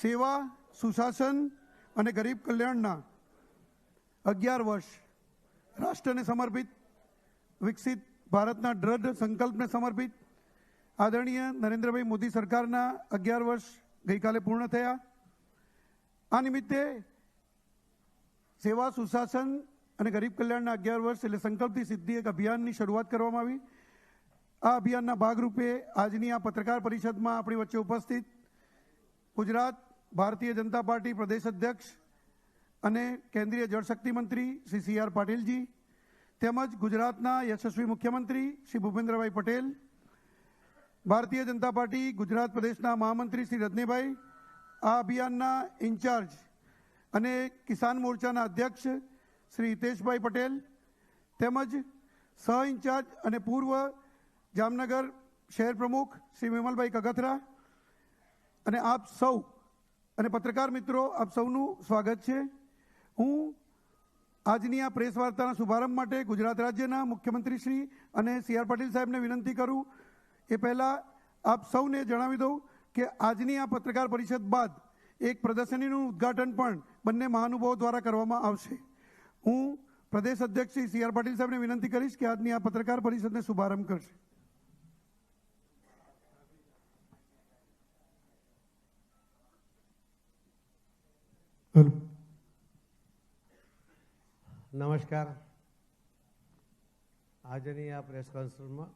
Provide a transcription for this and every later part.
સેવા, સુશાસન અને ગરીબ કલ્યાણના 11 વર્ષ રાષ્ટ્રને સમર્પિત, વિકસિત ભારતના દ્રઢ સંકલ્પને સમર્પિત આદરણીય નરેન્દ્રભાઈ મોદી સરકારના 11 વર્ષ ગઈકાલે પૂર્ણ થયા. આ નિમિત્તે સેવા, સુશાસન અને ગરીબ કલ્યાણના 11 વર્ષ એટલે સંકલ્પથી સિદ્ધિ એક અભિયાનની શરૂઆત કરવામાં આવી. આ અભિયાનના ભાગરૂપે આજની આ પત્રકાર પરિષદમાં આપણી વચ્ચે ઉપસ્થિત ગુજરાત ભારતીય જનતા પાર્ટી પ્રદેશ અધ્યક્ષ અને કેન્દ્રીય જળશક્તિ મંત્રી શ્રી CR પાટીલજી તેમજ ગુજરાતના યશસ્વી મુખ્યમંત્રી શ્રી ભૂપેન્દ્રભાઈ પટેલ, ભારતીય જનતા પાર્ટી ગુજરાત પ્રદેશના મહામંત્રી શ્રી રજનીભાઈ, આ અભિયાનના ઇન્ચાર્જ અને કિસાન મોરચાના અધ્યક્ષ શ્રી હિતેશભાઈ પટેલ તેમજ સહ ઇન્ચાર્જ અને પૂર્વ જામનગર શહેર પ્રમુખ શ્રી વિમલભાઈ કગથરા અને આપ સૌ અને પત્રકાર મિત્રો, આપ સૌનું સ્વાગત છે. હું આજની આ પ્રેસ વાર્તાના શુભારંભ માટે ગુજરાત રાજ્યના મુખ્યમંત્રી શ્રી અને CR પાટીલ સાહેબને વિનંતી કરું એ પહેલાં આપ સૌને જણાવી દઉં કે આજની આ પત્રકાર પરિષદ બાદ એક પ્રદર્શનીનું ઉદ્ઘાટન પણ બંને મહાનુભાવો દ્વારા કરવામાં આવશે. હું પ્રદેશ અધ્યક્ષ શ્રી CR પાટીલ સાહેબને વિનંતી કરીશ કે આજની આ પત્રકાર પરિષદને શુભારંભ કરશે. નમસ્કાર. આજની આ પ્રેસ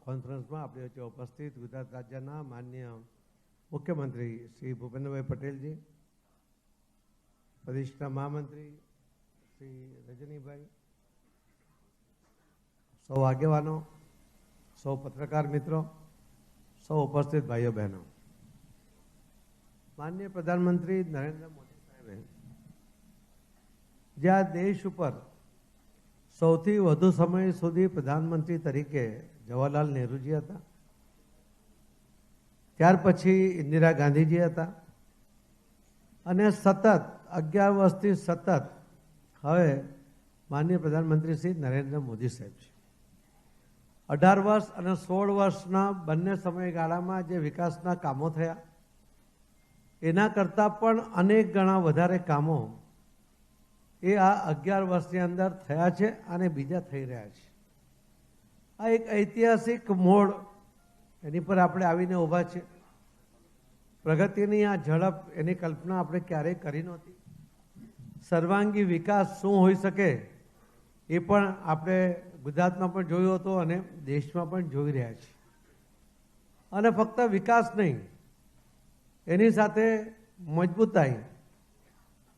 કોન્ફરન્સમાં આપણી વચ્ચે ઉપસ્થિત ગુજરાત રાજ્યના માનનીય મુખ્યમંત્રી શ્રી ભૂપેન્દ્રભાઈ પટેલજી, પ્રદેશના મહામંત્રી શ્રી રજનીભાઈ, સૌ આગેવાનો, સૌ પત્રકાર મિત્રો, સૌ ઉપસ્થિત ભાઈઓ બહેનો, માનનીય પ્રધાનમંત્રી નરેન્દ્ર મોદી સાહેબે જ્યાં દેશ ઉપર સૌથી વધુ સમય સુધી પ્રધાનમંત્રી તરીકે જવાહરલાલ નહેરુજી હતા, ત્યાર પછી ઇન્દિરા ગાંધીજી હતા અને સતત 11 વર્ષથી સતત હવે માનનીય પ્રધાનમંત્રી શ્રી નરેન્દ્ર મોદી સાહેબ છે. 18 વર્ષ અને 16 વર્ષના બંને સમયગાળામાં જે વિકાસના કામો થયા એના કરતાં પણ અનેક ગણા વધારે કામો એ આ 11 વર્ષની અંદર થયા છે અને બીજા થઈ રહ્યા છે. આ એક ઐતિહાસિક મોડ એની પર આપણે આવીને ઊભા છે. પ્રગતિની આ ઝડપ એની કલ્પના આપણે ક્યારેય કરી નહોતી. સર્વાંગી વિકાસ શું હોઈ શકે એ પણ આપણે ગુજરાતમાં પણ જોયું હતું અને દેશમાં પણ જોઈ રહ્યા છીએ. અને ફક્ત વિકાસ નહીં, એની સાથે મજબૂતાઈ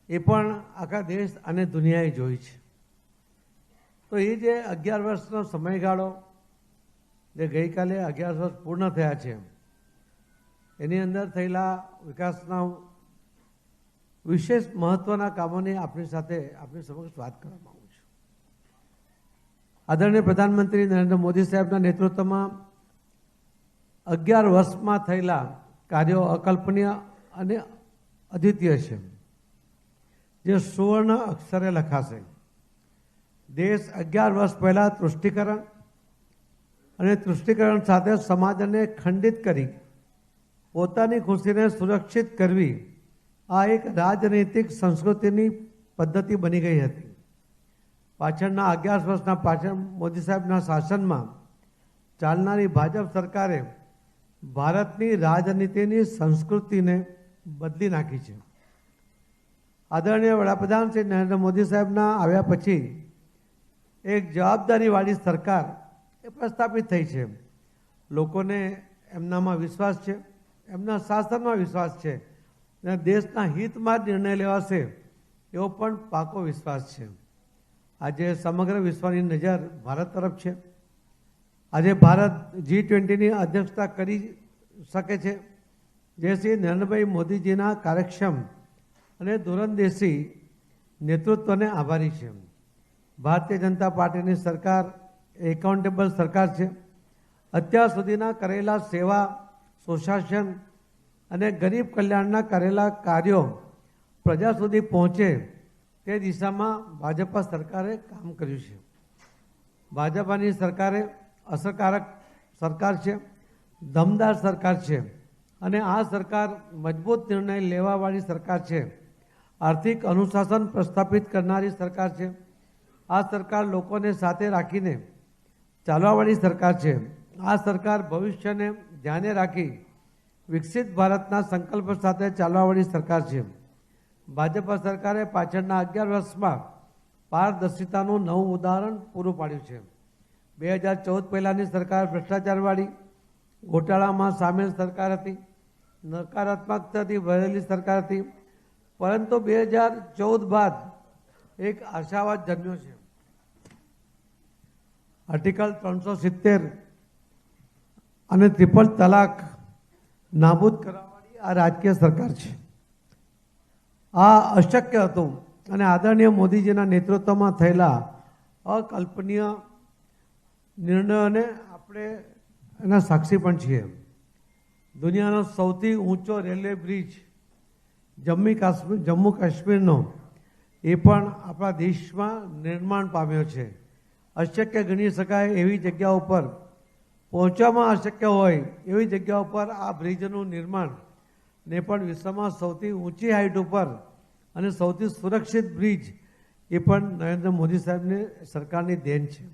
એ પણ આખા દેશ અને દુનિયાએ જોઈ છે. તો એ જે 11 વર્ષનો સમયગાળો જે ગઈકાલે 11 વર્ષ પૂર્ણ થયા છે એની અંદર થયેલા વિકાસના વિશેષ મહત્વના કામોની આપણી સાથે આપણી સમક્ષ વાત કરવા માંગુ છું. આદરણીય પ્રધાનમંત્રી નરેન્દ્ર મોદી સાહેબના નેતૃત્વમાં 11 વર્ષમાં થયેલા કાર્યો અકલ્પનીય અને અદ્વિતીય છે, જે સુવર્ણ અક્ષરે લખાશે. દેશ 11 વર્ષ પહેલાં તૃષ્ટિકરણ અને તૃષ્ટિકરણ સાથે સમાજને ખંડિત કરી પોતાની ખુશીને સુરક્ષિત કરવી આ એક રાજનૈતિક સંસ્કૃતિની પદ્ધતિ બની ગઈ હતી. પાછળના 11 વર્ષના પાછળ મોદી સાહેબના શાસનમાં ચાલનારી ભાજપ સરકારે ભારતની રાજનીતિની સંસ્કૃતિને બદલી નાખી છે. આદરણીય વડાપ્રધાન શ્રી નરેન્દ્ર મોદી સાહેબના આવ્યા પછી એક જવાબદારીવાળી સરકાર એ પ્રસ્થાપિત થઈ છે. લોકોને એમનામાં વિશ્વાસ છે, એમના શાસનમાં વિશ્વાસ છે અને દેશના હિતમાં જ નિર્ણય લેવાશે એવો પણ પાકો વિશ્વાસ છે. આજે સમગ્ર વિશ્વની નજર ભારત તરફ છે. આજે ભારત G20ની અધ્યક્ષતા કરી શકે છે, જે શ્રી નરેન્દ્રભાઈ મોદીજીના કાર્યક્ષમ અને દૂરંદેશી નેતૃત્વને આભારી છે. ભારતીય જનતા પાર્ટીની સરકાર એકાઉન્ટેબલ સરકાર છે. અત્યાર સુધીના કરેલા સેવા, સુશાસન અને ગરીબ કલ્યાણના કરેલા કાર્યો પ્રજા સુધી પહોંચે તે દિશામાં ભાજપા સરકારે કામ કર્યું છે. ભાજપાની સરકારે અસરકારક સરકાર છે, દમદાર સરકાર છે અને આ સરકાર મજબૂત નિર્ણય લેવાવાળી સરકાર છે. આર્થિક અનુશાસન પ્રસ્થાપિત કરનારી સરકાર છે. આ સરકાર લોકોને સાથે રાખીને ચાલવાવાળી સરકાર છે. આ સરકાર ભવિષ્યને ધ્યાને રાખી વિકસિત ભારતના સંકલ્પ સાથે ચાલવાવાળી સરકાર છે. ભાજપ સરકારે પાછળના 11 વર્ષમાં પારદર્શિતાનું નવું ઉદાહરણ પૂરું પાડ્યું છે. 2014 પહેલાંની સરકાર ભ્રષ્ટાચારવાળી, ગોટાળામાં સામેલ સરકાર હતી, નકારાત્મકતાથી ભરેલી સરકાર હતી. પરંતુ 2014 બાદ એક આશાવાદ જન્મ્યો છે. આર્ટિકલ 370 અને ટ્રિપલ તલાક નાબૂદ કરવાવાળી આ રાજકીય સરકાર છે. આ અશક્ય હતું અને આદરણીય મોદીજીના નેતૃત્વમાં થયેલા અકલ્પનીય નિર્ણયોને આપણે એના સાક્ષી પણ છીએ. દુનિયાનો સૌથી ઊંચો રેલવે બ્રિજ જમ્મુ કાશ્મીરનો એ પણ આપણા દેશમાં નિર્માણ પામ્યો છે. અશક્ય ગણી શકાય એવી જગ્યા ઉપર પહોંચવામાં અશક્ય હોય એવી જગ્યા ઉપર આ બ્રિજનું નિર્માણ ને પણ વિશ્વમાં સૌથી ઊંચી હાઇટ ઉપર અને સૌથી સુરક્ષિત બ્રિજ એ પણ નરેન્દ્ર મોદી સાહેબની સરકારની દેન છે.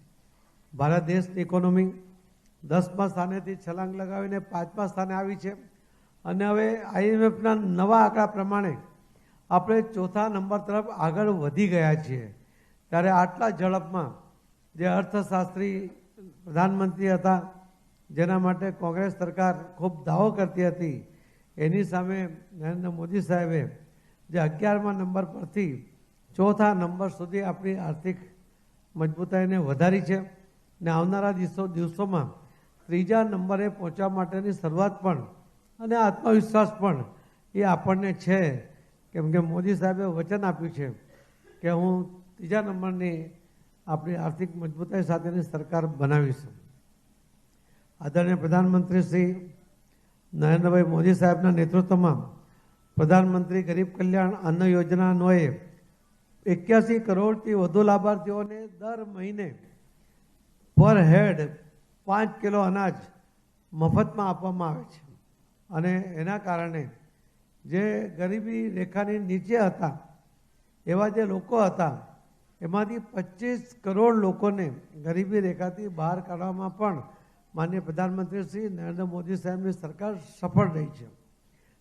ભારત દેશની ઇકોનોમી 10મા સ્થાનેથી છલાંગ લગાવીને 5મા સ્થાને આવી છે અને હવે IMFના નવા આંકડા પ્રમાણે આપણે 4થા નંબર તરફ આગળ વધી ગયા છીએ. ત્યારે આટલા ઝડપમાં જે અર્થશાસ્ત્રી પ્રધાનમંત્રી હતા, જેના માટે કોંગ્રેસ સરકાર ખૂબ દાવો કરતી હતી, એની સામે નરેન્દ્ર મોદી સાહેબે જે 11મા નંબર પરથી 4થા નંબર સુધી આપણી આર્થિક મજબૂતાઈને વધારી છે ને આવનારા દિવસોમાં 3જા નંબરે પહોંચવા માટેની શરૂઆત પણ અને આત્મવિશ્વાસ પણ એ આપણને છે. કેમ કે મોદી સાહેબે વચન આપ્યું છે કે હું 3જા નંબરની આપણી આર્થિક મજબૂતાઈ સાથેની સરકાર બનાવીશું. આદરણીય પ્રધાનમંત્રી શ્રી નરેન્દ્રભાઈ મોદી સાહેબના નેતૃત્વમાં પ્રધાનમંત્રી ગરીબ કલ્યાણ અન્ન યોજના અન્વયે 81 કરોડથી વધુ લાભાર્થીઓને દર મહિને પર હેડ 5 કિલો અનાજ મફતમાં આપવામાં આવે છે. અને એના કારણે જે ગરીબી રેખાની નીચે હતા એવા જે લોકો હતા એમાંથી 25 કરોડ લોકોને ગરીબી રેખાથી બહાર કાઢવામાં પણ માનનીય પ્રધાનમંત્રી શ્રી નરેન્દ્ર મોદી સાહેબની સરકાર સફળ રહી છે.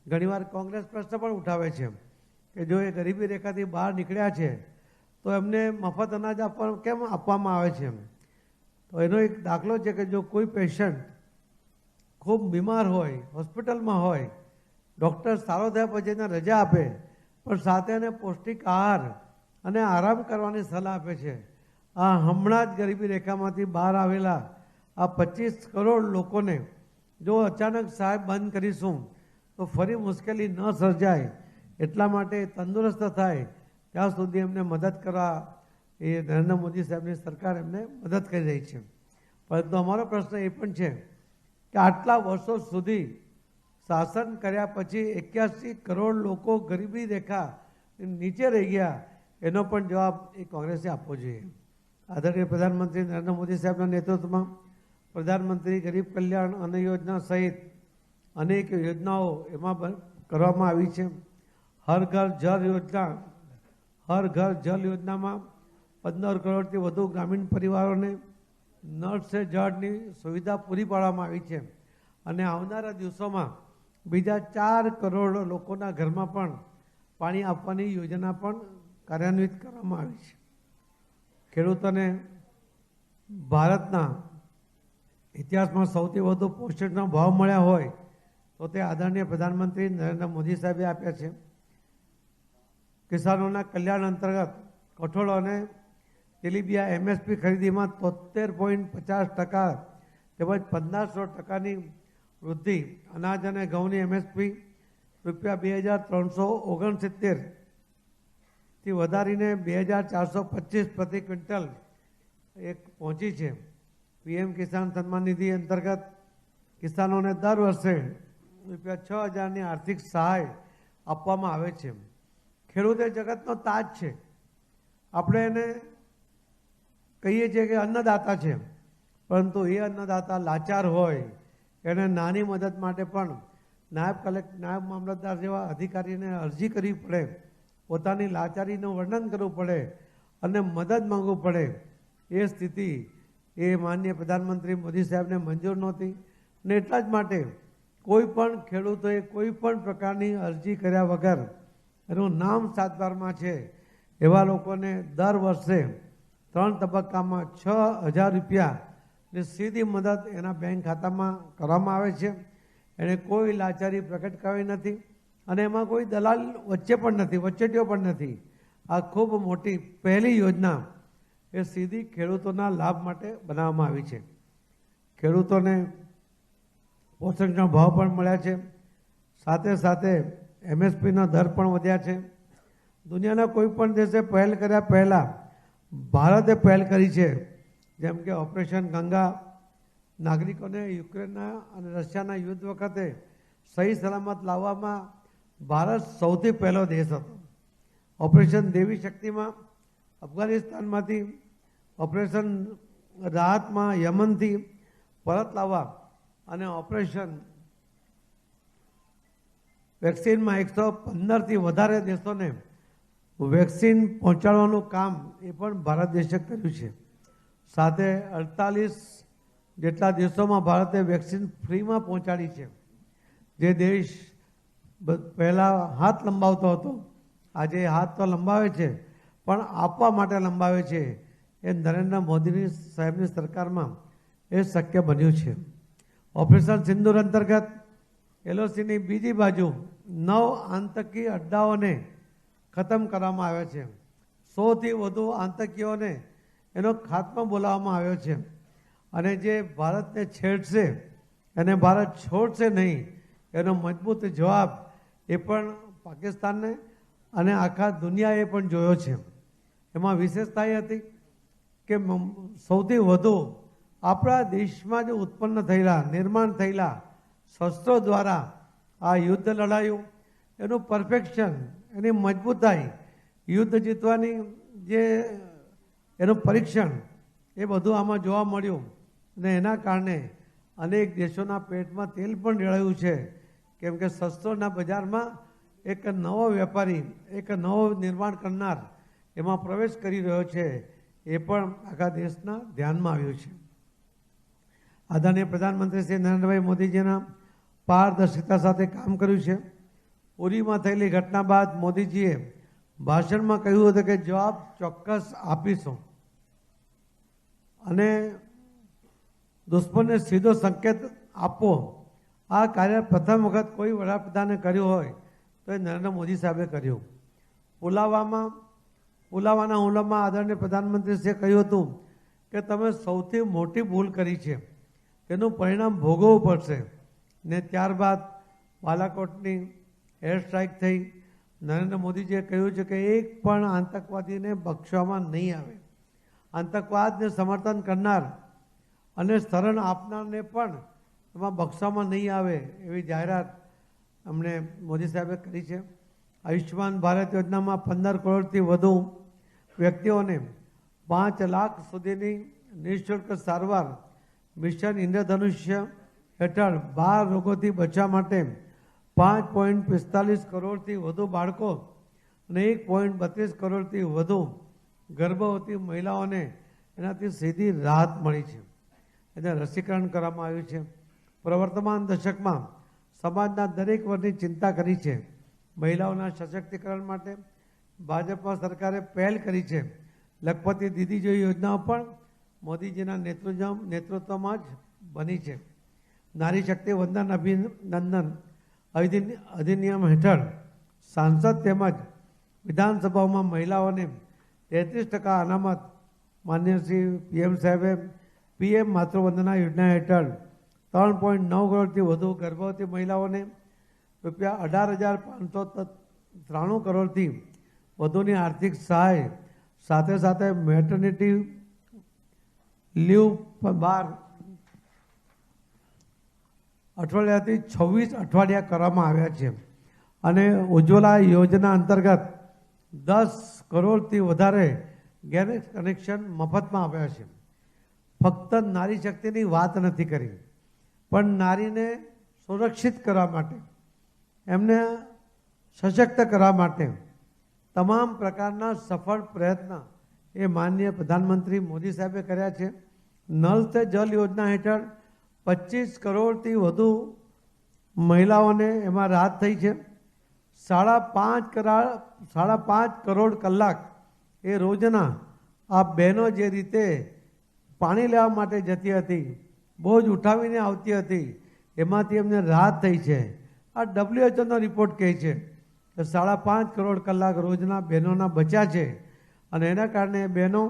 ઘણીવાર કોંગ્રેસ પ્રશ્ન પણ ઉઠાવે છે કે જો એ ગરીબી રેખાથી બહાર નીકળ્યા છે તો એમને મફત અનાજ કેમ આપવામાં આવે છે. તો એનો એક દાખલો છે કે જો કોઈ પેશન્ટ ખૂબ બીમાર હોય, હોસ્પિટલમાં હોય, ડૉક્ટર સારો થયા પછી એને રજા આપે પણ સાથે એને પૌષ્ટિક આહાર અને આરામ કરવાની સલાહ આપે છે. આ હમણાં જ ગરીબી રેખામાંથી બહાર આવેલા આ 25 કરોડ લોકોને જો અચાનક સાહેબ બંધ કરીશું તો ફરી મુશ્કેલી ન સર્જાય, એટલા માટે તંદુરસ્ત થાય ત્યાં સુધી એમને મદદ કરવા એ નરેન્દ્ર મોદી સાહેબની સરકાર એમને મદદ કરી રહી છે. પરંતુ અમારો પ્રશ્ન એ પણ છે કે આટલા વર્ષો સુધી શાસન કર્યા પછી 81 કરોડ લોકો ગરીબી રેખા નીચે રહી ગયા, એનો પણ જવાબ એ કોંગ્રેસે આપવો જોઈએ. આદરણીય પ્રધાનમંત્રી નરેન્દ્ર મોદી સાહેબના નેતૃત્વમાં પ્રધાનમંત્રી ગરીબ કલ્યાણ અન્ન યોજના સહિત અનેક યોજનાઓ એમાં કરવામાં આવી છે. હર ઘર જલ યોજનામાં 15 કરોડથી વધુ ગ્રામીણ પરિવારોને નળ સે જળની સુવિધા પૂરી પાડવામાં આવી છે અને આવનારા દિવસોમાં બીજા 4 કરોડ લોકોના ઘરમાં પણ પાણી આપવાની યોજના પણ કાર્યાન્વિત કરવામાં આવી છે. ખેડૂતોને ભારતના ઇતિહાસમાં સૌથી વધુ પોષણનો ભાવ મળ્યા હોય તો તે આદરણીય પ્રધાનમંત્રી નરેન્દ્ર મોદી સાહેબે આપ્યા છે. કિસાનોના કલ્યાણ અંતર્ગત કઠોળ અને તેલીબિયા MSP ખરીદીમાં 73.50% તેમજ 1500%ની વૃદ્ધિ, અનાજ અને ઘઉંની MSP ₹2,369 થી વધારીને 2,425 પ્રતિ ક્વિન્ટલ પહોંચી છે. PM કિસાન સન્માન નિધિ અંતર્ગત કિસાનોને દર વર્ષે ₹6,000ની આર્થિક સહાય આપવામાં આવે છે. ખેડૂત એ જગતનો તાજ છે. આપણે એને કહીએ છીએ કે અન્નદાતા છે, પરંતુ એ અન્નદાતા લાચાર હોય એને નાની મદદ માટે પણ નાયબ મામલતદાર જેવા અધિકારીને અરજી કરવી પડે, પોતાની લાચારીનું વર્ણન કરવું પડે અને મદદ માંગવું પડે, એ સ્થિતિ એ માનનીય પ્રધાનમંત્રી મોદી સાહેબને મંજૂર નહોતી. અને એટલા જ માટે કોઈ પણ ખેડૂતોએ કોઈ પણ પ્રકારની અરજી કર્યા વગર એનું નામ 7/12માં છે એવા લોકોને દર વર્ષે 3 તબક્કામાં 6,000 રૂપિયાની સીધી મદદ એના બેંક ખાતામાં કરવામાં આવે છે. એણે કોઈ લાચારી પ્રગટ કરાવી નથી અને એમાં કોઈ દલાલ વચ્ચે પણ નથી, વચ્ચેટીઓ પણ નથી. આ ખૂબ મોટી પહેલી યોજના એ સીધી ખેડૂતોના લાભ માટે બનાવવામાં આવી છે. ખેડૂતોને પોષણક્ષમ ભાવ પણ મળ્યા છે, સાથે સાથે MSPના દર પણ વધ્યા છે. દુનિયાના કોઈ પણ દેશે પહેલ કર્યા પહેલાં ભારતે પહેલ કરી છે, જેમ કે ઓપરેશન ગંગા, નાગરિકોને યુક્રેનના અને રશિયાના યુદ્ધ વખતે સહી સલામત લાવવામાં ભારત સૌથી પહેલો દેશ હતો. ઓપરેશન દેવી શક્તિમાં અફઘાનિસ્તાનમાંથી, ઓપરેશન રાહતમાં યમનથી પરત લાવવા અને ઓપરેશન વેક્સિનમાં 115થી વધારે દેશોને વેક્સિન પહોંચાડવાનું કામ એ પણ ભારત દેશે કર્યું છે. સાથે 48 જેટલા દેશોમાં ભારતે વેક્સિન ફ્રીમાં પહોંચાડી છે. જે દેશ પહેલાં હાથ લંબાવતો હતો, આજે હાથ તો લંબાવે છે પણ આપવા માટે લંબાવે છે. એ નરેન્દ્ર મોદીની સાહેબની સરકારમાં એ શક્ય બન્યું છે. ઓપરેશન સિંદૂર અંતર્ગત LOCની બીજી બાજુ 9 આતંકી અડ્ડાઓને ખતમ કરવામાં આવ્યા છે. 100થી વધુ આતંકીઓને એનો ખાત્મો બોલાવવામાં આવ્યો છે. અને જે ભારતને છેડશે એને ભારત છોડશે નહીં, એનો મજબૂત જવાબ એ પણ પાકિસ્તાનને અને આખા દુનિયાએ પણ જોયો છે. એમાં વિશેષતા એ હતી કે સૌથી વધુ આપણા દેશમાં જે ઉત્પન્ન થયેલા, નિર્માણ થયેલા શસ્ત્રો દ્વારા આ યુદ્ધ લડાયું, એનું પરફેક્શન, એની મજબૂતાઈ, યુદ્ધ જીતવાની જે એનું પરીક્ષણ, એ બધું આમાં જોવા મળ્યું. અને એના કારણે અનેક દેશોના પેટમાં તેલ પણ રેડાયું છે, કેમ કે શસ્ત્રોના બજારમાં એક નવો વેપારી, એક નવો નિર્માણ કરનાર એમાં પ્રવેશ કરી રહ્યો છે. એ પણ આખા દેશના ધ્યાનમાં આવ્યું છે. આદરણીય પ્રધાનમંત્રી શ્રી નરેન્દ્રભાઈ મોદીજીના પારદર્શિતા સાથે કામ કર્યું છે. ઉરીમાં થયેલી ઘટના બાદ મોદીજીએ ભાષણમાં કહ્યું હતું કે જવાબ ચોક્કસ આપીશું અને દુશ્મનને સીધો સંકેત આપવો. આ કાર્ય પ્રથમ વખત કોઈ વડાપ્રધાને કર્યું હોય તો એ નરેન્દ્ર મોદી સાહેબે કર્યું. પુલાવાના હુમલામાં આદરણીય પ્રધાનમંત્રીશ્રીએ કહ્યું હતું કે તમે સૌથી મોટી ભૂલ કરી છે, તેનું પરિણામ ભોગવવું પડશે. ને ત્યારબાદ બાલાકોટની એર સ્ટ્રાઇક થઈ. નરેન્દ્ર મોદીજીએ કહ્યું છે કે એક પણ આતંકવાદીને બક્ષવામાં નહીં આવે. આતંકવાદને સમર્થન કરનાર અને શરણ આપનારને પણ એમાં બક્ષવામાં નહીં આવે એવી જાહેરાત અમને મોદી સાહેબે કરી છે. આયુષ્યમાન ભારત યોજનામાં 15 કરોડથી વધુ વ્યક્તિઓને 5 લાખ સુધીની નિઃશુલ્ક સારવાર, મિશન ઇન્દ્રધનુષ્ય હેઠળ 12 રોગોથી બચવા માટે 5.45 કરોડથી વધુ બાળકો અને 1.32 કરોડથી વધુ ગર્ભવતી મહિલાઓને એનાથી સીધી રાહત મળી છે. એને રસીકરણ કરવામાં આવ્યું છે. પ્રવર્તમાન દશકમાં સમાજના દરેક વર્ગની ચિંતા કરી છે. મહિલાઓના સશક્તિકરણ માટે ભાજપા સરકારે પહેલ કરી છે. લખપતિ દીદી જેવી યોજનાઓ પણ મોદીજીના નેતૃત્વમાં જ બની છે. નારી શક્તિ વંદન અભિનંદન અધિનિયમ હેઠળ સાંસદ તેમજ વિધાનસભાઓમાં મહિલાઓને 33% અનામત. માન્ય શ્રી PM સાહેબે PM માતૃવંદના યોજના હેઠળ 3.9 કરોડથી વધુ ગર્ભવતી મહિલાઓને ₹18,593 કરોડથી વધુની આર્થિક સહાય, સાથે સાથે મેટર્નિટી લીવ 12 અઠવાડિયાથી 26 અઠવાડિયા કરવામાં આવ્યા છે. અને ઉજ્જવલા યોજના અંતર્ગત 10 કરોડથી વધારે ગેસ કનેક્શન મફતમાં આપ્યા છે. ફક્ત નારી શક્તિની વાત નથી કરી, પણ નારીને સુરક્ષિત કરવા માટે, એમને સશક્ત કરવા માટે તમામ પ્રકારના સફળ પ્રયત્ન એ માનનીય પ્રધાનમંત્રી મોદી સાહેબે કર્યા છે. નલ સે જલ યોજના હેઠળ 25 કરોડથી વધુ મહિલાઓને એમાં રાહત થઈ છે. 5.5 કરોડ કલાક એ રોજના આ બહેનો જે રીતે પાણી લેવા માટે જતી હતી, બોજ ઉઠાવીને આવતી હતી, એમાંથી એમને રાહત થઈ છે. આ WHO રિપોર્ટ કહે છે કે 5.5 કરોડ કલાક રોજના બહેનોના બચ્યા છે અને એના કારણે બહેનો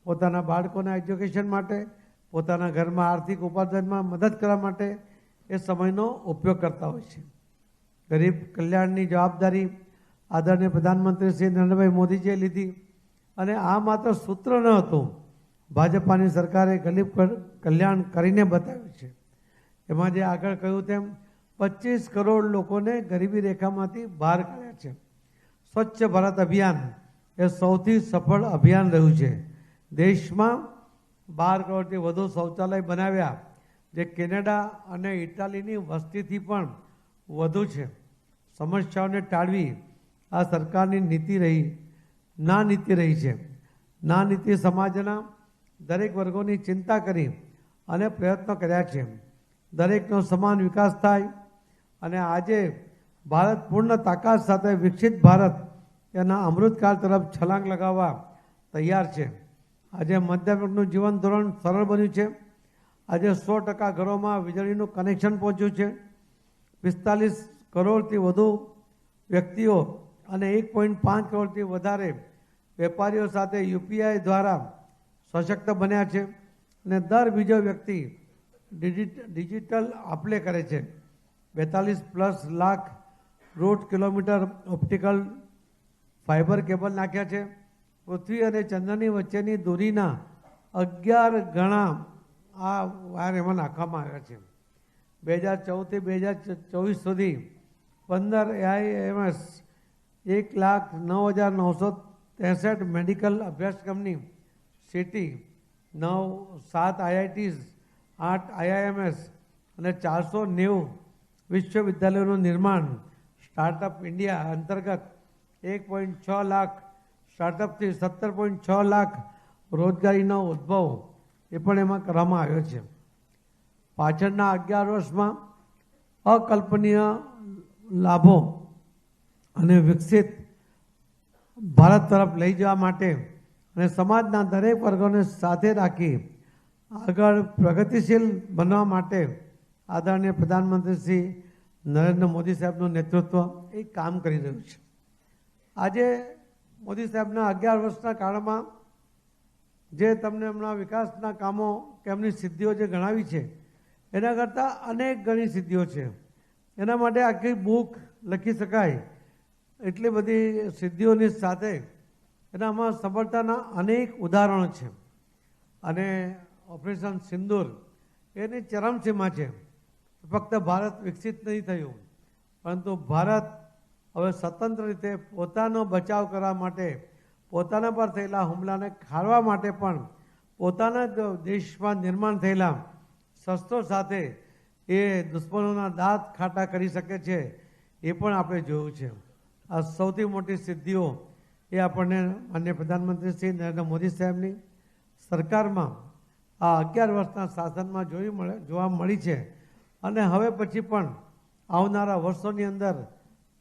પોતાના બાળકોના એજ્યુકેશન માટે, પોતાના ઘરમાં આર્થિક ઉપાર્જનમાં મદદ કરવા માટે એ સમયનો ઉપયોગ કરતા હોય છે. ગરીબ કલ્યાણની જવાબદારી આદરણીય પ્રધાનમંત્રી શ્રી નરેન્દ્રભાઈ મોદીજીએ લીધી અને આ માત્ર સૂત્ર ન હતું, ભાજપાની સરકારે ગરીબ કલ્યાણ કરીને બતાવ્યું છે. એમાં જે આગળ કહ્યું તેમ 25 કરોડ લોકોને ગરીબી રેખામાંથી બહાર કાઢ્યા છે. સ્વચ્છ ભારત અભિયાન એ સૌથી સફળ અભિયાન રહ્યું છે. દેશમાં 12 કરોડથી વધુ શૌચાલય બનાવ્યા, જે કેનેડા અને ઇટાલીની વસ્તીથી પણ વધુ છે. સમસ્યાઓને ટાળવી આ સરકારની નીતિ રહી છે. ના નીતિ સમાજના દરેક વર્ગોની ચિંતા કરી અને પ્રયત્નો કર્યા છે. દરેકનો સમાન વિકાસ થાય અને આજે ભારત પૂર્ણ તાકાત સાથે વિકસિત ભારત એના અમૃતકાળ તરફ છલાંગ લગાવવા તૈયાર છે. આજે મધ્યમ વર્ગનું જીવન ધોરણ સરળ બન્યું છે. આજે 100% ઘરોમાં વીજળીનું કનેક્શન પહોંચ્યું છે. 45 કરોડથી વધુ વ્યક્તિઓ અને 1.5 કરોડથી વધારે વેપારીઓ સાથે UPI દ્વારા સશક્ત બન્યા છે અને દર બીજો વ્યક્તિ ડિજિટલ આપલે કરે છે. 42+ lakh road kilometre optical fibre cable નાખ્યા છે. પૃથ્વી અને ચંદ્રની વચ્ચેની દૂરીના 11 ગણા આ વાયર એમાં નાખવામાં આવ્યા છે. 2014થી 2024 સુધી 15 AIMS 1,09,963 મેડિકલ અભ્યાસક્રમની સિટી, 7 IITs, 8 IIMS અને 490 વિશ્વવિદ્યાલયોનું નિર્માણ સ્ટાર્ટઅપ ઇન્ડિયા અંતર્ગત 1.6 લાખ સ્ટાર્ટઅપથી 17.6 લાખ રોજગારીનો ઉદ્ભવ એ પણ એમાં કરવામાં આવ્યો છે. પાછળના 11 વર્ષમાં અકલ્પનીય લાભો અને વિકસિત ભારત તરફ લઈ જવા માટે અને સમાજના દરેક વર્ગોને સાથે રાખી આગળ પ્રગતિશીલ બનવા માટે આદરણીય પ્રધાનમંત્રી શ્રી નરેન્દ્ર મોદી સાહેબનું નેતૃત્વ એ કામ કરી રહ્યું છે. આજે મોદી સાહેબના 11 વર્ષના કાળમાં જે તમને હમણાં વિકાસના કામો કે એમની સિદ્ધિઓ જે ગણાવી છે, એના કરતાં અનેક ગણી સિદ્ધિઓ છે. એના માટે આખી બુક લખી શકાય એટલી બધી સિદ્ધિઓની સાથે એનામાં સફળતાના અનેક ઉદાહરણો છે. અને ઓપરેશન સિંદૂર એની ચરમસીમા છે. ફક્ત ભારત વિકસિત નહીં થયું, પરંતુ ભારત હવે સ્વતંત્ર રીતે પોતાનો બચાવ કરવા માટે, પોતાના પર થયેલા હુમલાને ખાળવા માટે પણ પોતાના જ દેશમાં નિર્માણ થયેલા શસ્ત્રો સાથે એ દુશ્મનોના દાંત ખાટા કરી શકે છે, એ પણ આપણે જોયું છે. આ સૌથી મોટી સિદ્ધિઓ એ આપણને માનનીય પ્રધાનમંત્રી શ્રી નરેન્દ્ર મોદી સાહેબની સરકારમાં આ 11 વર્ષના શાસનમાં જોવા મળી છે. અને હવે પછી પણ આવનારા વર્ષોની અંદર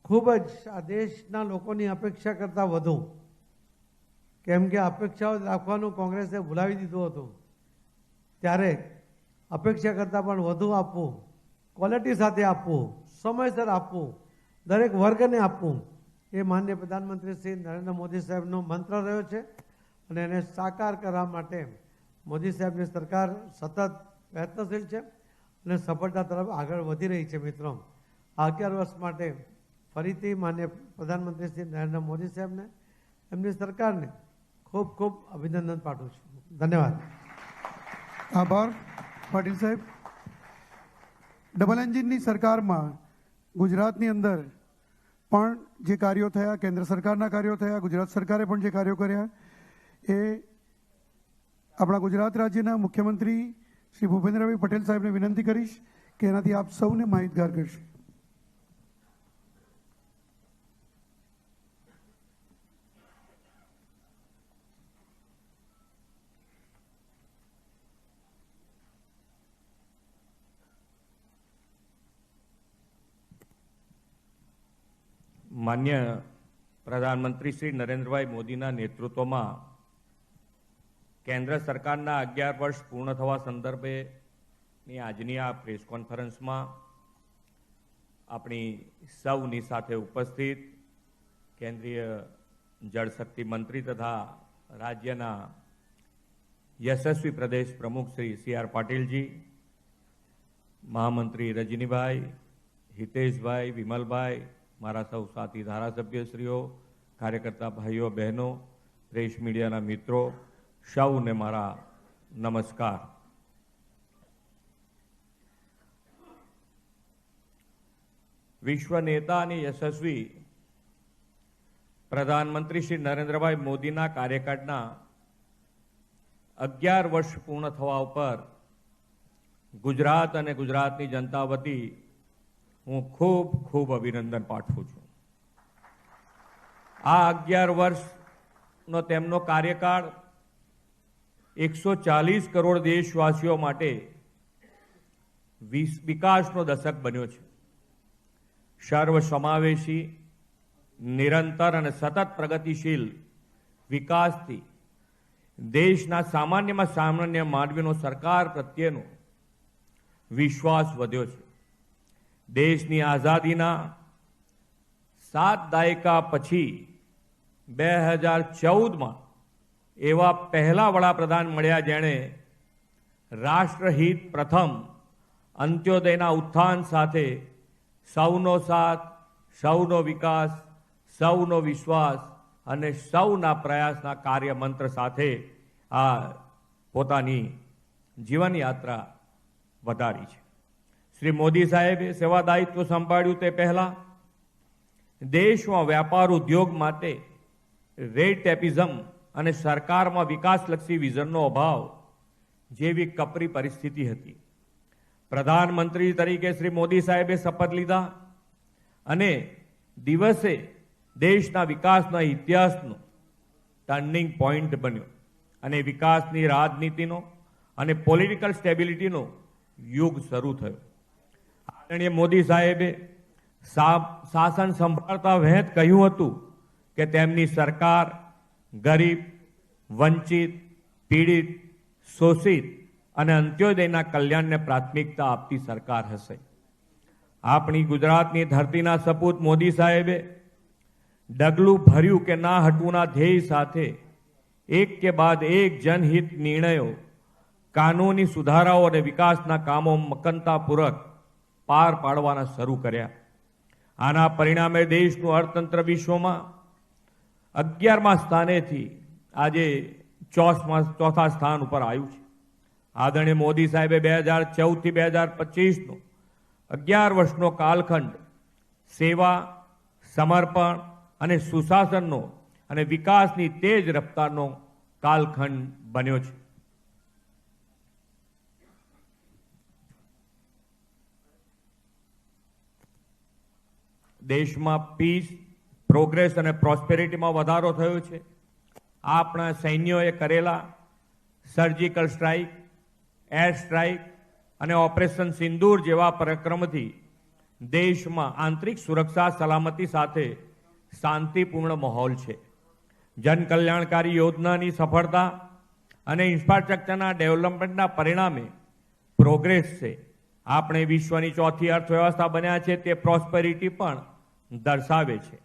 ખૂબ જ આ દેશના લોકોની અપેક્ષા કરતાં વધુ, કેમ કે અપેક્ષાઓ રાખવાનું કોંગ્રેસે ભૂલાવી દીધું હતું, ત્યારે અપેક્ષા કરતાં પણ વધુ આપવું, ક્વોલિટી સાથે આપવું, સમયસર આપવું, દરેક વર્ગને આપવું, એ માનનીય પ્રધાનમંત્રી શ્રી નરેન્દ્ર મોદી સાહેબનો મંત્ર રહ્યો છે. અને એને સાકાર કરવા માટે મોદી સાહેબની સરકાર સતત પ્રયત્નશીલ છે અને સફળતા તરફ આગળ વધી રહી છે. મિત્રો, આ 11 વર્ષ માટે ફરીથી માનનીય પ્રધાનમંત્રી શ્રી નરેન્દ્ર મોદી સાહેબને, એમની સરકારને ખૂબ ખૂબ અભિનંદન પાઠવું છું. ધન્યવાદ. આભાર પાટીલ સાહેબ. ડબલ એન્જિનની સરકારમાં ગુજરાતની અંદર પણ જે કાર્યો થયા, કેન્દ્ર સરકારના કાર્યો થયા, ગુજરાત સરકારે પણ જે કાર્યો કર્યા, એ આપણા ગુજરાત રાજ્યના મુખ્યમંત્રી શ્રી ભૂપેન્દ્રભાઈ પટેલ સાહેબને વિનંતી કરીશ કે એનાથી આપ સૌને માહિતગાર કરશે. માન્ય પ્રધાનમંત્રી શ્રી નરેન્દ્રભાઈ મોદીના નેતૃત્વમાં કેન્દ્ર સરકારના 11 વર્ષ પૂર્ણ થવા સંદર્ભેની આજની આ પ્રેસ કોન્ફરન્સમાં આપણી સૌની સાથે ઉપસ્થિત કેન્દ્રીય જળશક્તિ મંત્રી તથા રાજ્યના યશસ્વી પ્રદેશ પ્રમુખ શ્રી CR પાટીલજી, મહામંત્રી રજનીભાઈ, હિતેશભાઈ, વિમલભાઈ, મારા સૌ સાથી ધારાસભ્યશ્રીઓ, કાર્યકર્તા ભાઈઓ બહેનો, પ્રેસ મીડિયાના મિત્રો, સૌને મારા નમસ્કાર. વિશ્વ નેતા અને યશસ્વી પ્રધાનમંત્રી શ્રી નરેન્દ્રભાઈ મોદીના કાર્યકાળના 11 વર્ષ પૂર્ણ થવા ઉપર ગુજરાત અને ગુજરાતની જનતા વતી હું ખૂબ ખૂબ અભિનંદન પાઠવું છું. આ 11 વર્ષનો તેમનો કાર્યકાળ 140 કરોડ દેશવાસીઓ માટે વિકાસનો દશક બન્યો છે. સર્વસમાવેશી, નિરંતર અને સતત પ્રગતિશીલ વિકાસથી દેશના સામાન્યમાં સામાન્ય માનવીનો સરકાર પ્રત્યેનો વિશ્વાસ વધ્યો છે. દેશની આઝાદીના 7 દાયકા પછી 2014માં એવા પહેલા વડાપ્રધાન મળ્યા જેણે રાષ્ટ્રહિત પ્રથમ, અંત્યોદયના ઉત્થાન સાથે સૌનો સાથ, સૌનો વિકાસ, સૌનો વિશ્વાસ અને સૌના પ્રયાસના કાર્ય મંત્ર સાથે આ પોતાની જીવન યાત્રા વધારી છે. શ્રી મોદી સાહેબે સેવા દાયિત્વ સંભાળ્યું તે પહેલા દેશમાં વ્યાપાર ઉદ્યોગ માટે રેડ ટેપિઝમ અને સરકારમાં વિકાસલક્ષી વિઝનનો અભાવ જેવી કપરી પરિસ્થિતિ હતી. પ્રધાનમંત્રી તરીકે શ્રી મોદી સાહેબે શપથ લીધા અને દિવસે દેશના વિકાસના ઇતિહાસનો ટર્નિંગ પોઈન્ટ બન્યો અને વિકાસની રાજનીતિનો અને પોલિટિકલ સ્ટેબિલિટીનો યુગ શરૂ થયો. આદરણીય મોદી સાહેબે શાસન સંભાળતા વહેત કહ્યું હતું કે તેમની સરકાર ગરીબ, વંચિત, પીડિત, શોષિત અને અંત્યોદયના કલ્યાણને પ્રાથમિકતા આપતી સરકાર હશે. આપણી ગુજરાતની ધરતીના સપૂત મોદી સાહેબે ડગલું ભર્યું કે ના હટવુંના ધ્યેય સાથે એક કે બાદ એક જનહિત નિર્ણયો, કાનૂની સુધારાઓ અને વિકાસના કામો મક્કમતાપૂર્વક પાર પાડવાના શરૂ કર્યા. આના પરિણામે દેશનું અર્થતંત્ર વિશ્વમાં 11મા સ્થાનેથી આજે 4થા સ્થાન ઉપર આવ્યું છે. આદરણીય મોદી સાહેબે 2014 થી 2025નો 11 વર્ષનો કાલખંડ સેવા, સમર્પણ અને સુશાસનનો અને વિકાસની તેજ રફતારનો કાલખંડ બન્યો છે. દેશમાં પીસ, પ્રોગ્રેસ અને પ્રોસ્પેરિટીમાં વધારો થયો છે. આપણા સૈન્યોએ કરેલા સર્જિકલ સ્ટ્રાઇક, એર સ્ટ્રાઇક અને ઓપરેશન સિંદૂર જેવા પરાક્રમથી દેશમાં આંતરિક સુરક્ષા, સલામતી સાથે શાંતિપૂર્ણ માહોલ છે. જનકલ્યાણકારી યોજનાની સફળતા અને ઇન્ફ્રાસ્ટ્રક્ચરના ડેવલપમેન્ટના પરિણામે પ્રોગ્રેસ છે. આપણે વિશ્વની 4થી અર્થવ્યવસ્થા બન્યા છે તે પ્રોસ્પેરિટી પણ દર્શાવે છે.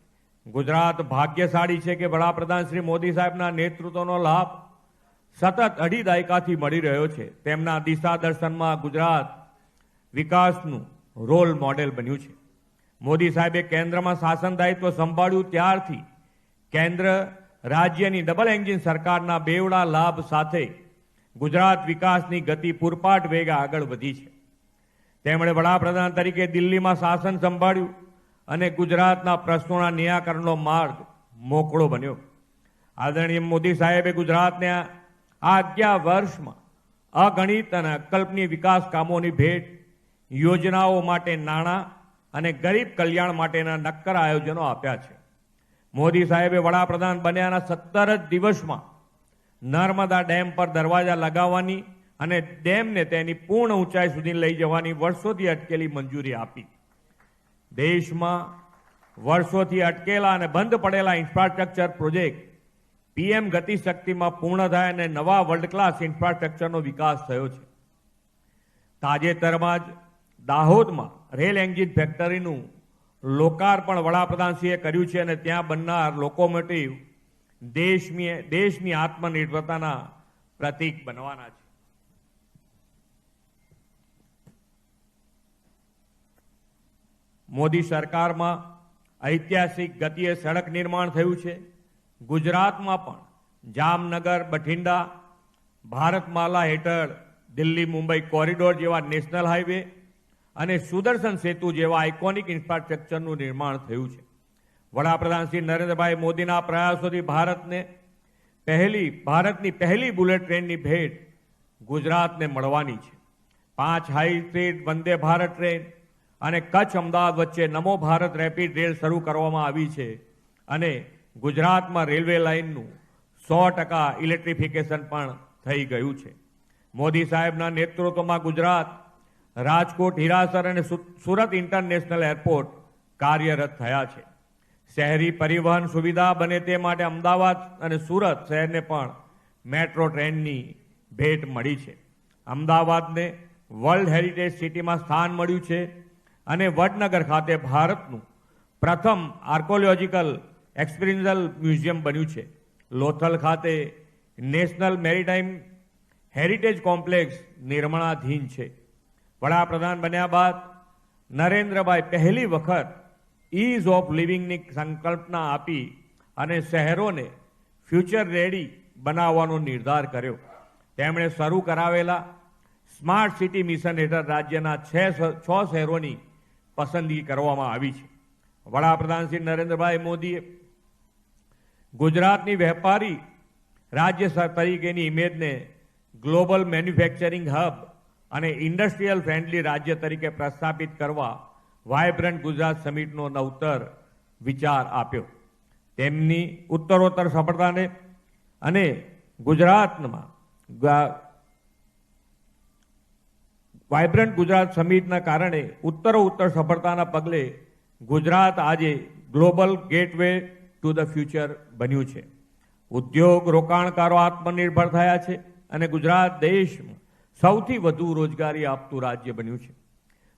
ગુજરાત ભાગ્યશાળી છે કે વડાપ્રધાન શ્રી મોદી સાહેબના નેતૃત્વનો લાભ સતત 2.5 દાયકાથી મળી રહ્યો છે. તેમના દિશા દર્શનમાં ગુજરાત વિકાસનું રોલ મોડેલ બન્યું છે. મોદી સાહેબે કેન્દ્રમાં શાસન દાયિત્વ સંભાળ્યું ત્યારથી કેન્દ્ર રાજ્યની ડબલ એન્જિન સરકારના બેવડા લાભ સાથે ગુજરાત વિકાસની ગતિ પૂરપાટ વેગે આગળ વધી છે. તેમણે વડાપ્રધાન તરીકે દિલ્હીમાં શાસન સંભાળ્યું અને ગુજરાતના પ્રશ્નોના નિરાકરણનો માર્ગ મોકળો બન્યો. આદરણીય મોદી સાહેબે ગુજરાતને આ 11 વર્ષમાં અગણિત અને અકલ્પનીય વિકાસ કામોની ભેટ, યોજનાઓ માટે નાણાં અને ગરીબ કલ્યાણ માટેના નક્કર આયોજનો આપ્યા છે. મોદી સાહેબે વડાપ્રધાન બન્યાના 17 જ દિવસમાં નર્મદા ડેમ પર દરવાજા લગાવવાની અને ડેમને તેની પૂર્ણ ઊંચાઈ સુધી લઈ જવાની વર્ષોથી અટકેલી મંજૂરી આપી. દેશમાં વર્ષોથી અટકેલા અને બંધ પડેલા ઇન્ફ્રાસ્ટ્રક્ચર પ્રોજેક્ટ પીએમ ગતિશક્તિમાં પૂર્ણ થાય અને નવા વર્લ્ડ ક્લાસ ઇન્ફ્રાસ્ટ્રક્ચરનો વિકાસ થયો છે. તાજેતરમાં જ દાહોદમાં રેલ એન્જિન ફેક્ટરીનું લોકાર્પણ વડાપ્રધાનશ્રીએ કર્યું છે અને ત્યાં બનનાર લોકોમોટિવ દેશની આત્મનિર્ભરતાના પ્રતીક બનવાના છે. મોદી સરકારમાં ઐતિહાસિક ગતિએ સડક નિર્માણ થયું છે. ગુજરાતમાં પણ જામનગર બઠિંડા ભારતમાલા હેઠળ દિલ્હી મુંબઈ કોરિડોર જેવા નેશનલ હાઈવે અને સુદર્શન સેતુ જેવા આઇકોનિક ઇન્ફ્રાસ્ટ્રક્ચરનું નિર્માણ થયું છે. વડાપ્રધાન શ્રી નરેન્દ્રભાઈ મોદીના પ્રયાસોથી ભારતની પહેલી બુલેટ ટ્રેનની ભેટ ગુજરાતને મળવાની છે. 5 high speed Vande Bharat train અને કચ્છ અમદાવાદ વચ્ચે નમો ભારત રેપિડ રેલ શરૂ કરવામાં આવી છે અને ગુજરાતમાં રેલવે લાઇનનું 100% ઇલેક્ટ્રિફિકેશન પણ થઈ ગયું છે. મોદી સાહેબના નેતૃત્વમાં ગુજરાત, રાજકોટ, હીરાસર અને સુરત ઇન્ટરનેશનલ એરપોર્ટ કાર્યરત થયા છે. શહેરી પરિવહન સુવિધા બને તે માટે અમદાવાદ અને સુરત શહેરને પણ મેટ્રો ટ્રેનની ભેટ મળી છે. અમદાવાદને વર્લ્ડ હેરિટેજ સિટીમાં સ્થાન મળ્યું છે અને વડનગર ખાતે ભારતનું પ્રથમ આર્કોલોજીકલ એક્સપિરિયન્શિયલ મ્યુઝિયમ બન્યું છે. લોથલ ખાતે નેશનલ મેરીટાઈમ હેરિટેજ કોમ્પ્લેક્સ નિર્માણાધીન છે. વડાપ્રધાન બન્યા બાદ નરેન્દ્રભાઈ પહેલી વખત ઇઝ ઓફ લિવિંગની સંકલ્પના આપી અને શહેરોને ફ્યુચર રેડી બનાવવાનો નિર્ધાર કર્યો. તેમણે શરૂ કરાવેલા સ્માર્ટ સિટી મિશન હેઠળ રાજ્યના 6 શહેરોની પસંદગી કરવામાં આવી છે. વડાપ્રધાન શ્રી નરેન્દ્રભાઈ મોદીએ ગુજરાતની વેપારી રાજ્ય તરીકેની ઇમેજને ગ્લોબલ મેન્યુફેક્ચરિંગ હબ અને ઇન્ડસ્ટ્રીયલ ફ્રેન્ડલી રાજ્ય તરીકે પ્રસ્થાપિત કરવા વાયબ્રન્ટ ગુજરાત સમિટનો નવતર વિચાર આપ્યો. તેમની ઉત્તરોત્તર સફળતાને અને ગુજરાતમાં વાયબ્રન્ટ ગુજરાત સમિટના કારણે ઉત્તરોત્તર સફળતાના પગલે ગુજરાત આજે global gateway to the future બન્યું છે. ઉદ્યોગ રોકાણકારો આત્મનિર્ભર થયા છે અને ગુજરાત દેશમાં સૌથી વધુ રોજગારી આપતું રાજ્ય બન્યું છે.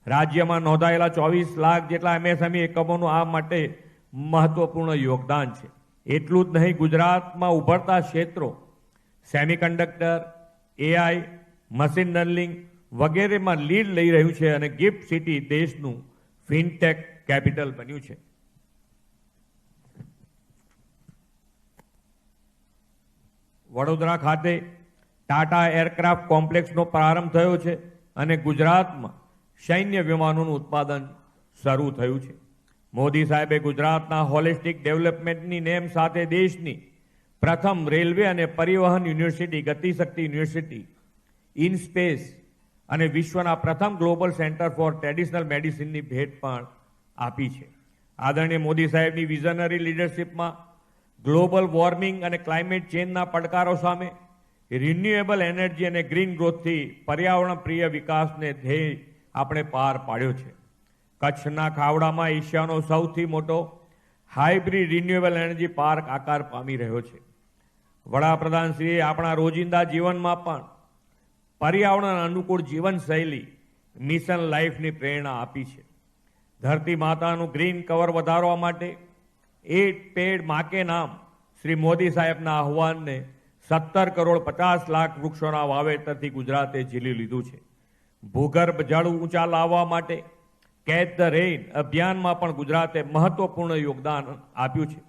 રાજ્યમાં નોંધાયેલા 24 લાખ જેટલા એમએસએમઈ એકમોનું આ માટે મહત્વપૂર્ણ યોગદાન છે. એટલું જ નહીં, ગુજરાતમાં ઉભરતા ક્ષેત્રો સેમિકન્ડક્ટર, એઆઈ, મશીન લર્નિંગ વગેરેમાં લીડ લઈ રહ્યું છે અને ગિફ્ટ સિટી દેશનું ફિનટેક કેપિટલ બન્યું છે. વડોદરા ખાતે ટાટા એરક્રાફ્ટ કોમ્પ્લેક્સનો પ્રારંભ થયો છે અને ગુજરાતમાં સૈન્ય વિમાનોનું ઉત્પાદન શરૂ થયું છે. મોદી સાહેબે ગુજરાતના હોલિસ્ટિક ડેવલપમેન્ટની નેમ સાથે દેશની પ્રથમ રેલવે અને પરિવહન university Gatishakti university, in space અને વિશ્વના પ્રથમ ગ્લોબલ સેન્ટર ફોર ટ્રેડિશનલ મેડિસિનની ભેટ પણ આપી છે. આદરણીય મોદી સાહેબની વિઝનરી લીડરશિપમાં ગ્લોબલ વોર્મિંગ અને ક્લાઇમેટ ચેન્જના પડકારો સામે રિન્યુએબલ એનર્જી અને ગ્રીન ગ્રોથથી પર્યાવરણ પ્રિય વિકાસને ધ્યેય આપણે પાર પાડ્યો છે. કચ્છના ખાવડામાં એશિયાનો સૌથી મોટો હાઇબ્રિડ રિન્યુએબલ એનર્જી પાર્ક આકાર પામી રહ્યો છે. વડાપ્રધાનશ્રીએ આપણા રોજિંદા જીવનમાં પણ પર્યાવરણ અનુકૂળ જીવનશૈલી મિશન લાઈફની પ્રેરણા આપી છે. ધરતી માતાનું ગ્રીન કવર વધારવા માટે એક પેડ માં કે નામ શ્રી મોદી સાહેબના આહવાનને 17 કરોડ 50 લાખ વૃક્ષોના વાવેતરથી ગુજરાતે ઝીલી લીધું છે. ભૂગર્ભ જળ ઊંચા લાવવા માટે કેચ ધ રેઇન અભિયાનમાં પણ ગુજરાતે મહત્વપૂર્ણ યોગદાન આપ્યું છે.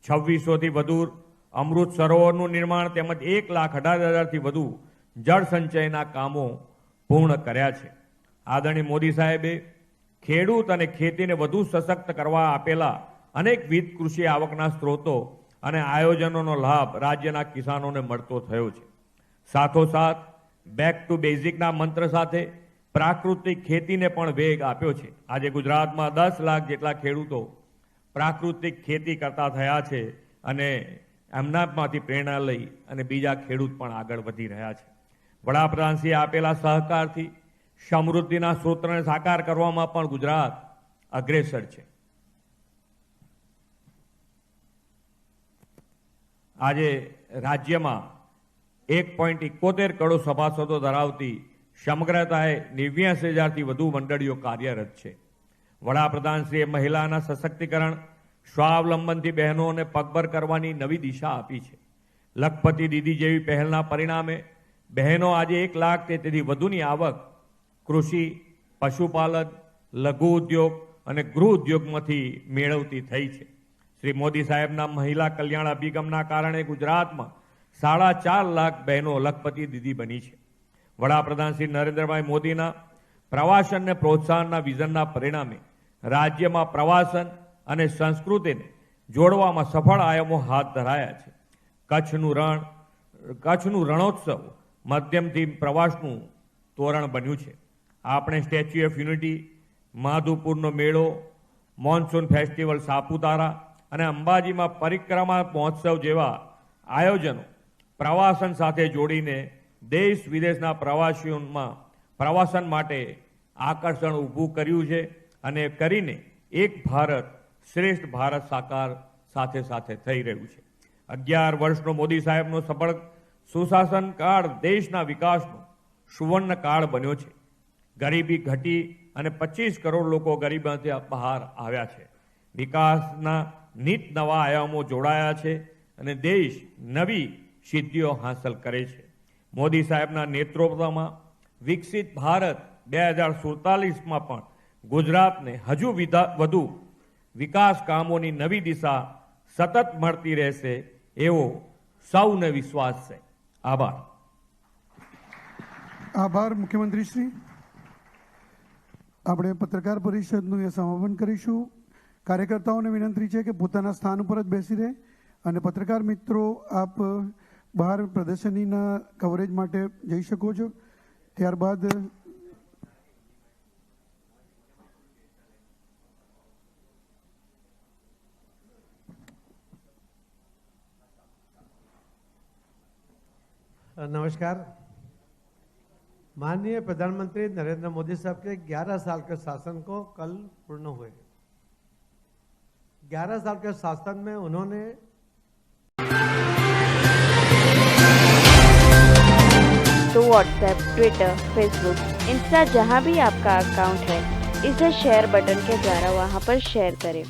2600થી વધુ અમૃત સરોવરનું નિર્માણ તેમજ 1,18,000થી વધુ જળ સંચયના કામો પૂર્ણ કર્યા છે. આદરણીય મોદી સાહેબે ખેડૂત અને ખેતીને વધુ સશક્ત કરવા આપેલા અનેકવિધ કૃષિ આવકના સ્ત્રોતો અને આયોજનોનો લાભ રાજ્યના કિસાનોને મળતો થયો છે. સાથોસાથ બેક ટુ બેઝિકના મંત્ર સાથે પ્રાકૃતિક ખેતીને પણ વેગ આપ્યો છે. આજે ગુજરાતમાં 10 લાખ જેટલા ખેડૂતો પ્રાકૃતિક ખેતી કરતા થયા છે અને એમનામાંથી પ્રેરણા લઈ અને બીજા ખેડૂત પણ આગળ વધી રહ્યા છે. વડાપ્રધાનશ્રીએ આપેલા સહકારથી સમૃદ્ધિના સૂત્રને સાકાર કરવામાં પણ ગુજરાત અગ્રેસર છે. આજે રાજ્યમાં 1.71 કરોડ સભાસદો ધરાવતી સમગ્રતાએ 89,000થી વધુ મંડળીઓ કાર્યરત છે. વડાપ્રધાનશ્રીએ મહિલાના સશક્તિકરણ, સ્વાવલંબનથી બહેનોને પગભર કરવાની નવી દિશા આપી છે. લખપતિ દીદી જેવી પહેલના પરિણામે બહેનો આજે 1 લાખ કે તેથી વધુની આવક કૃષિ, પશુપાલન, લઘુ ઉદ્યોગ અને ગૃહ ઉદ્યોગમાંથી મેળવતી થઈ છે. શ્રી મોદી સાહેબના મહિલા કલ્યાણ અભિગમના કારણે ગુજરાતમાં 4.5 લાખ બહેનો લખપતિ દીદી બની છે. વડાપ્રધાન શ્રી નરેન્દ્રભાઈ મોદીના પ્રવાસનને પ્રોત્સાહનના વિઝનના પરિણામે રાજ્યમાં પ્રવાસન અને સંસ્કૃતિને જોડવામાં સફળ આયામો હાથ ધરાયા છે. કચ્છનું રણોત્સવ માધ્યમથી પ્રવાસનું તોરણ બન્યું છે. આપણે સ્ટેચ્યુ ઓફ યુનિટી, માધુપુરનો મેળો, મોન્સૂન ફેસ્ટિવલ સાપુતારા અને અંબાજીમાં પરિક્રમા મહોત્સવ જેવા આયોજનો પ્રવાસન સાથે જોડીને દેશ વિદેશના પ્રવાસીઓમાં પ્રવાસન માટે આકર્ષણ ઊભું કર્યું છે અને કરીને એક ભારત શ્રેષ્ઠ ભારત સાકાર સાથે સાથે થઈ રહ્યું છે. 11 વર્ષનો મોદી સાહેબનો સફળ સુશાસન કાળ દેશના વિકાસનો સુવર્ણ કાળ બન્યો છે. ગરીબી ઘટી અને 25 કરોડ લોકો ગરીબીમાંથી બહાર આવ્યા છે. વિકાસના નીત નવા આયામો જોડાયા છે અને દેશ નવી સિદ્ધિઓ હાંસલ કરે છે. મોદી સાહેબના નેતૃત્વમાં વિકસિત ભારત 2047માં પણ ગુજરાતને હજુ વધુ વિકાસ કામોની નવી દિશા સતત મળતી રહેશે એવો સૌને વિશ્વાસ છે. આભાર. આભાર મુખ્યમંત્રી શ્રી. આપણે પત્રકાર પરિષદનું એ સમાપન કરીશું. કાર્યકર્તાઓને વિનંતી છે કે પોતાના સ્થાન ઉપર જ બેસી રહે અને પત્રકાર મિત્રો આપ બહાર પ્રદર્શનીના કવરેજ માટે જઈ શકો છો. ત્યારબાદ नमस्कार। माननीय प्रधानमंत्री नरेंद्र मोदी साहब के 11 साल के शासन को कल पूर्ण हुए। 11 साल के शासन में उन्होंने तो व्हाट्सएप, ट्विटर, फेसबुक, इंस्टा जहां भी आपका अकाउंट है, इसे शेयर बटन के द्वारा वहां पर शेयर करें।